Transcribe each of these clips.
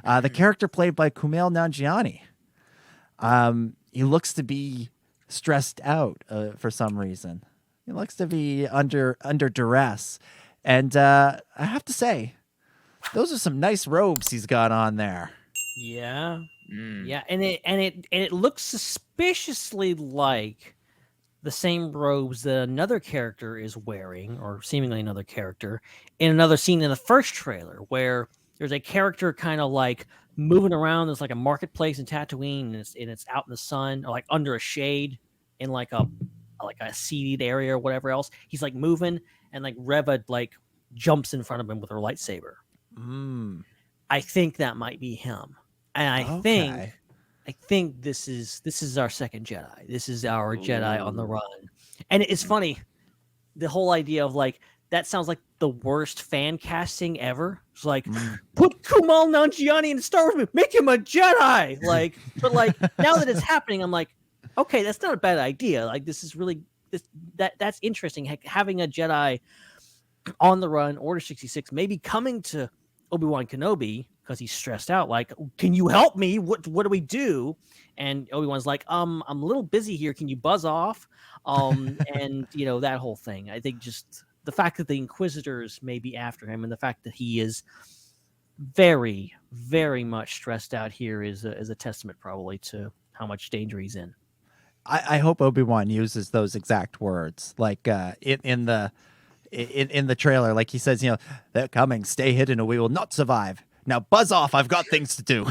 The character played by Kumail Nanjiani. He looks to be stressed out for some reason. He looks to be under duress, and I have to say, those are some nice robes he's got on there. Yeah, yeah, and it looks suspiciously like the same robes that another character is wearing, or seemingly another character, in another scene in the first trailer, where there's a character kind of like moving around. There's like a marketplace in Tatooine, and it's out in the sun, or like under a shade in like a seated area or whatever else. He's like moving, and like Reva like jumps in front of him with her lightsaber. I think that might be him, and I think this is our second Jedi. This is our Jedi on the run. And it's funny, the whole idea of like, that sounds like the worst fan casting ever. It's like, put Kumail Nanjiani in Star Wars movie, make him a Jedi. Like, but like now that it's happening, I'm like, okay, that's not a bad idea. Like, this is really that's interesting. Having a Jedi on the run, Order 66, maybe coming to Obi-Wan Kenobi because he's stressed out. Like, can you help me? What do we do? And Obi-Wan's like, I'm a little busy here. Can you buzz off? And that whole thing. I think just the fact that the Inquisitors may be after him, and the fact that he is very, very much stressed out here is a testament probably to how much danger he's in. I hope Obi-Wan uses those exact words, like in the trailer, like he says, they're coming, stay hidden or we will not survive. Now buzz off, I've got things to do.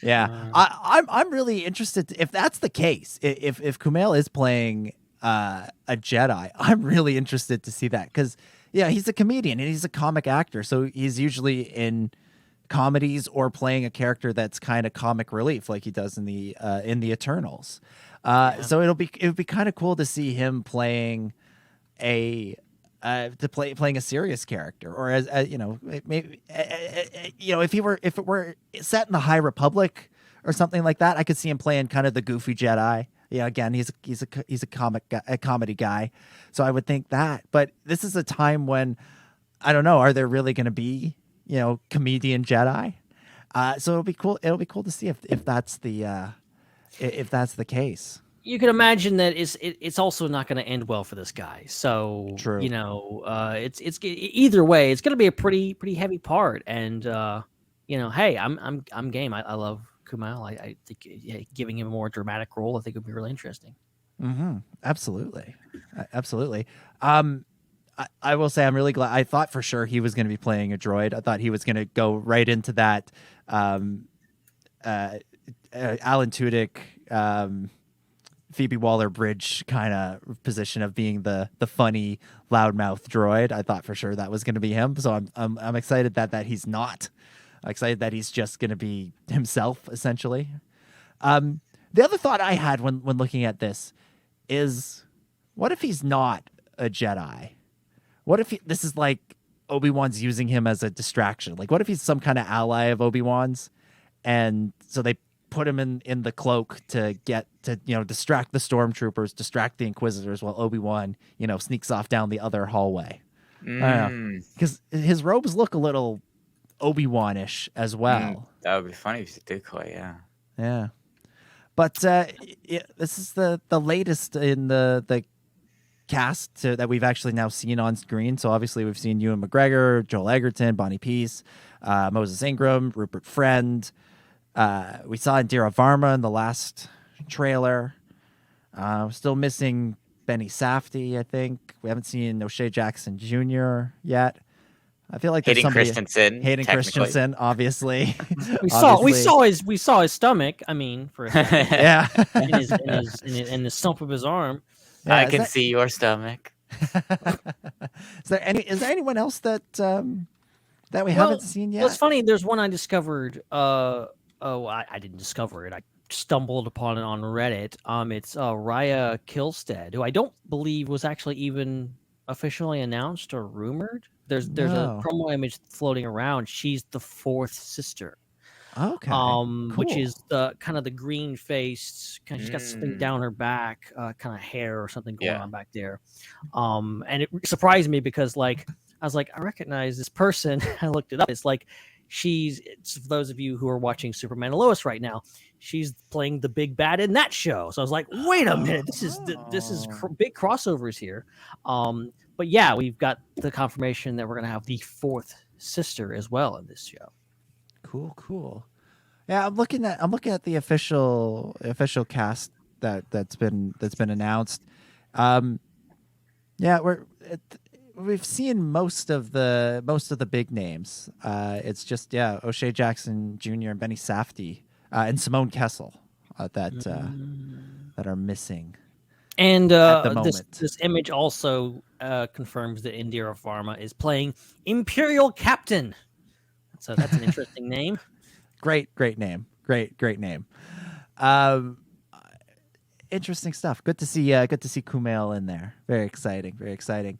Yeah, I'm really interested if that's the case. If Kumail is playing a Jedi, I'm really interested to see that, because he's a comedian and he's a comic actor, so he's usually in comedies or playing a character that's kind of comic relief, like he does in the Eternals. So it would be kind of cool to see him playing playing a serious character, or as maybe if it were set in the High Republic or something like that, I could see him playing kind of the goofy Jedi. Yeah, again, he's a comedy guy, so I would think that. But this is a time when I don't know, are there really going to be comedian Jedi? So it'll be cool. It'll be cool to see if that's the case. You can imagine that it's also not going to end well for this guy. So true. It's either way, it's going to be a pretty heavy part. And hey, I'm game. I love Kumail. I think giving him a more dramatic role, I think would be really interesting. Mm-hmm. Absolutely. I will say I'm really glad. I thought for sure he was going to be playing a droid. I thought he was going to go right into that Alan Tudyk, Phoebe Waller-Bridge kind of position of being the funny loudmouth droid. I thought for sure that was going to be him. So I'm excited that he's not. I'm excited that he's just going to be himself, essentially. The other thought I had when looking at this is, what if he's not a Jedi? What if this is like Obi-Wan's using him as a distraction? Like, what if he's some kind of ally of Obi-Wan's, and so they put him in the cloak to get to distract the stormtroopers, distract the Inquisitors, while Obi-Wan sneaks off down the other hallway. Because his robes look a little Obi-Wan-ish as well. That would be funny if you did quite, yeah. But this is the latest in the cast that we've actually now seen on screen. So obviously we've seen Ewan McGregor, Joel Egerton, Bonnie Peace, Moses Ingram, Rupert Friend. We saw Indira Varma in the last trailer. Still missing Benny Safdie, I think. We haven't seen O'Shea Jackson Jr. yet. I feel like there's Hayden Christensen, obviously. we saw his stomach. I mean, for a second. Yeah, in the stump of his arm. Yeah, I can see your stomach. Is there anyone else that we haven't seen yet? Well, it's funny. There's one I discovered. I didn't discover it. I stumbled upon it on Reddit. It's Raya Kilstead, who I don't believe was actually even officially announced or rumored. There's a promo image floating around. She's the fourth sister. Okay. Cool. Which is the kind of the green faced, she's got something down her back, kind of hair or something going on back there. And it surprised me because, like, I was like, I recognize this person. I looked it up. It's like it's for those of you who are watching Superman and Lois right now, she's playing the big bad in that show. So I was like, wait a minute, this is big crossovers here. But yeah, we've got the confirmation that we're gonna have the fourth sister as well in this show. Cool. Yeah, I'm looking at the official cast that's been announced. Yeah, we've seen most of the big names. It's just O'Shea Jackson Jr. and Benny Safdie and Simone Kessel that are missing. And at the moment. This image also confirms that Indira Varma is playing Imperial Captain. So that's an interesting name. Great name. Great name. Interesting stuff. Good to see Kumail in there. Very exciting.